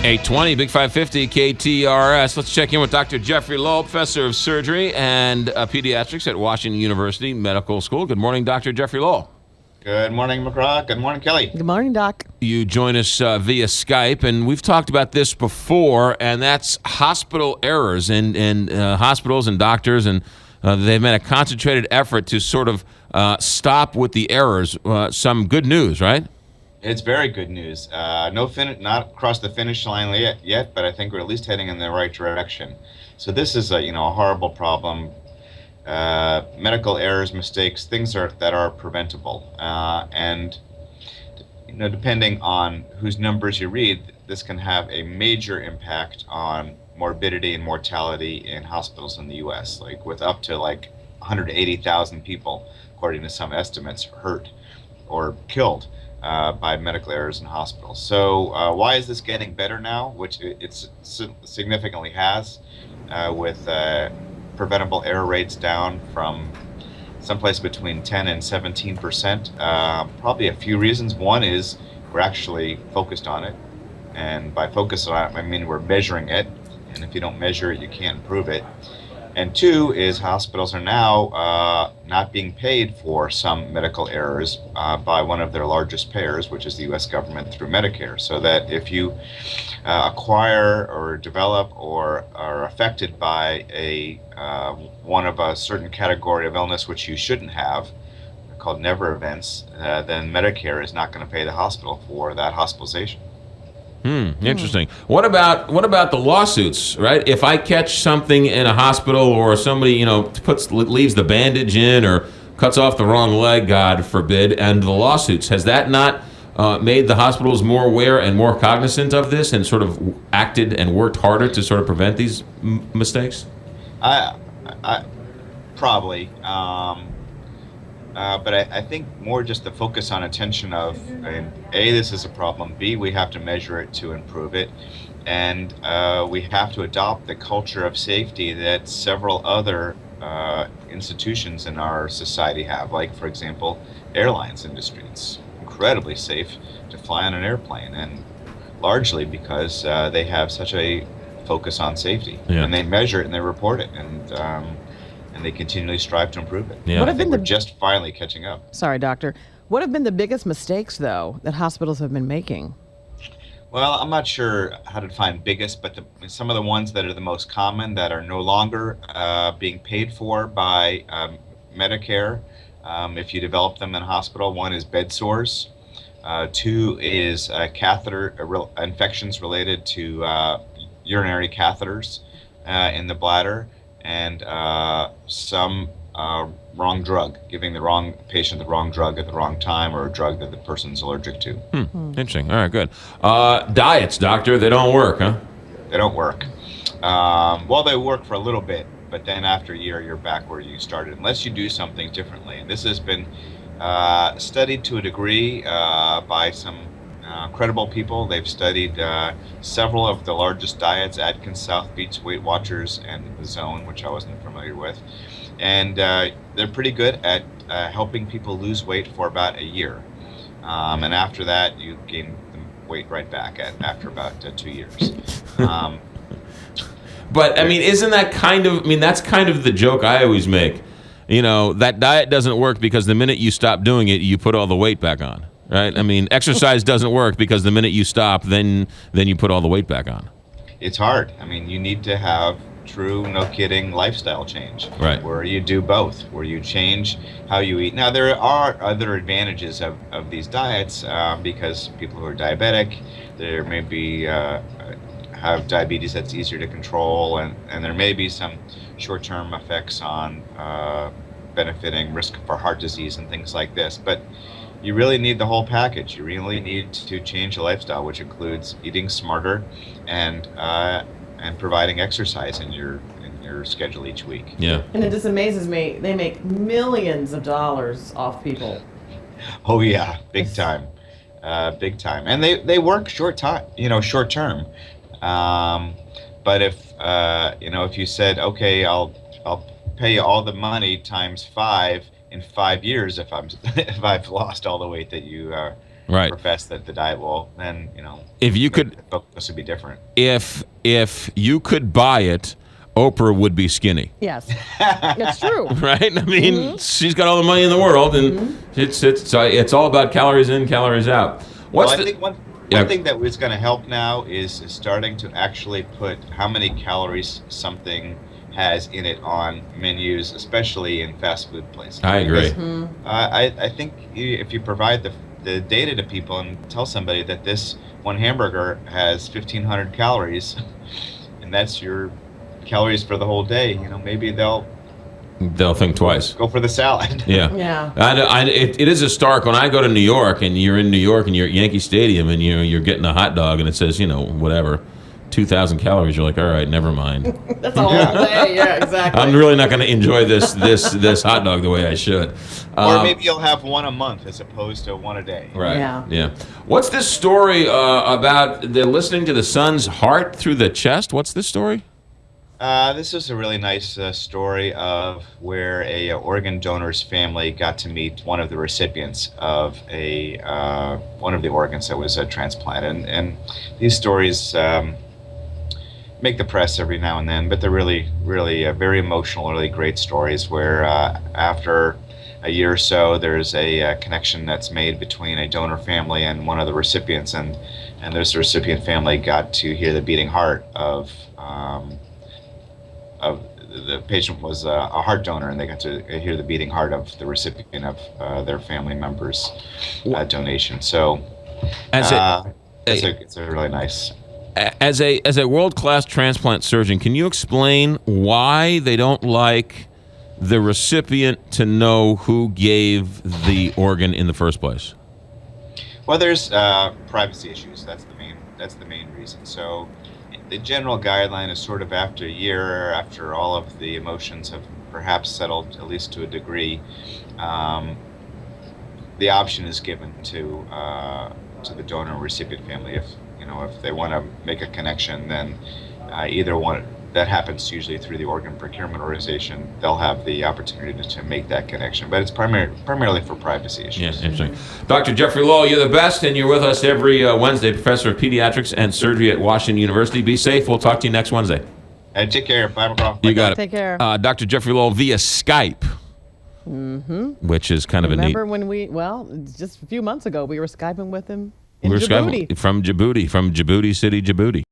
820, Big 550, KTRS. Let's check in with Dr. Jeffrey Lowell, professor of surgery and pediatrics at Washington University Medical School. Good morning, Dr. Jeffrey Lowell. Good morning, McGraw. Good morning, Kelly. Good morning, Doc. You join us via Skype, and we've talked about this before, and that's hospital errors. And hospitals and doctors, and they've made a concentrated effort to sort of stop with the errors. Some good news, right? It's very good news. Not across the finish line yet, but I think we're at least heading in the right direction. So this is a horrible problem. Medical errors, mistakes, things that are preventable, and depending on whose numbers you read, this can have a major impact on morbidity and mortality in hospitals in the U.S. With up to 180,000 people, according to some estimates, hurt or killed by medical errors in hospitals. So why is this getting better now? Which it significantly has, with preventable error rates down from someplace between 10 and 17%. Probably a few reasons. One is we're actually focused on it. And by focus on it, I mean we're measuring it. And if you don't measure it, you can't improve it. And two is hospitals are now not being paid for some medical errors by one of their largest payers, which is the U.S. government through Medicare. So that if you acquire or develop or are affected by one of a certain category of illness which you shouldn't have, called never events, then Medicare is not going to pay the hospital for that hospitalization. Interesting. What about the lawsuits, right? If I catch something in a hospital or somebody, leaves the bandage in or cuts off the wrong leg, God forbid, and the lawsuits, has that not made the hospitals more aware and more cognizant of this and sort of acted and worked harder to sort of prevent these mistakes? I probably. But I think more just the focus on attention of, A, this is a problem, B, we have to measure it to improve it, and we have to adopt the culture of safety that several other institutions in our society have, like, for example, airlines industry. It's incredibly safe to fly on an airplane, and largely because they have such a focus on safety. Yeah. And they measure it and they report it, and they continually strive to improve it. Yeah. I think we're just finally catching up. Sorry, Doctor. What have been the biggest mistakes, though, that hospitals have been making? Well, I'm not sure how to define biggest, but some of the ones that are the most common that are no longer being paid for by Medicare, if you develop them in a hospital. One is bed sores. Two is catheter infections related to urinary catheters in the bladder. And some wrong drug, giving the wrong patient the wrong drug at the wrong time, or a drug that the person's allergic to. Interesting. All right, good. Diets, doctor, they don't work, huh? They don't work. Well, they work for a little bit, but then after a year, you're back where you started, unless you do something differently. And this has been studied to a degree by some credible people. They've studied several of the largest diets, Atkins, South Beach, Weight Watchers, and The Zone, which I wasn't familiar with. And they're pretty good at helping people lose weight for about a year. And after that, you gain the weight right back after about 2 years. But, isn't that that's kind of the joke I always make. That diet doesn't work because the minute you stop doing it, you put all the weight back on. Right? Exercise doesn't work because the minute you stop, then you put all the weight back on. It's hard. You need to have true, no kidding, lifestyle change. Right. Where you do both, where you change how you eat. Now, there are other advantages of these diets because people who are diabetic, there may be have diabetes that's easier to control, and there may be some short-term effects on benefiting risk for heart disease and things like this. But you really need the whole package. You really need to change your lifestyle, which includes eating smarter and providing exercise in your schedule each week. Yeah. And it just amazes me. They make millions of dollars off people. Oh yeah, big time, big time. And they work short term. But if you said, okay, I'll pay you all the money times 5 in 5 years if I've lost all the weight that you Right. profess that the diet will, then If you maybe could, the focus would be different. if you could buy it, Oprah would be skinny. Yes, it's true. Right? I mean, she's got all the money in the world, and it's all about calories in, calories out. Well, I think one thing that is going to help now is starting to actually put how many calories something has in it on menus, especially in fast food places. I agree. Because, I think if you provide the data to people and tell somebody that this one hamburger has 1,500 calories, and that's your calories for the whole day, maybe they'll think twice. go for the salad. Yeah. Yeah. It is a stark when I go to New York, and you're in New York and you're at Yankee Stadium, and you're getting a hot dog and it says whatever 2,000 calories. You're like, all right, never mind. That's a whole day. Yeah, exactly. I'm really not going to enjoy this hot dog the way I should. Or maybe you'll have one a month as opposed to one a day. Right. Yeah. What's this story about? They're listening to the son's heart through the chest. What's this story? This is a really nice story of where a organ donor's family got to meet one of the recipients of one of the organs that was transplanted. And these stories make the press every now and then, but they're really, really very emotional, really great stories where after a year or so, there's a connection that's made between a donor family and one of the recipients, and this recipient family got to hear the beating heart of the patient was a heart donor, and they got to hear the beating heart of the recipient of their family member's donation. So it's a really nice. As a world-class transplant surgeon, can you explain why they don't like the recipient to know who gave the organ in the first place? Well, there's privacy issues. That's the main reason. So the general guideline is sort of after a year, after all of the emotions have perhaps settled, at least to a degree, the option is given to the donor and recipient family. If they want to make a connection, then either one. That happens usually through the organ procurement organization. They'll have the opportunity to make that connection, but it's primarily for privacy issues. Yes, interesting. Dr. Jeffrey Lowell, you're the best, and you're with us every Wednesday, professor of pediatrics and surgery at Washington University. Be safe. We'll talk to you next Wednesday. And take care. Bye, McCraw. You got it. Take care. Dr. Jeffrey Lowell via Skype, which is kind of a neat. Remember when just a few months ago, we were Skyping with him We were Djibouti. Skyping from Djibouti City, Djibouti.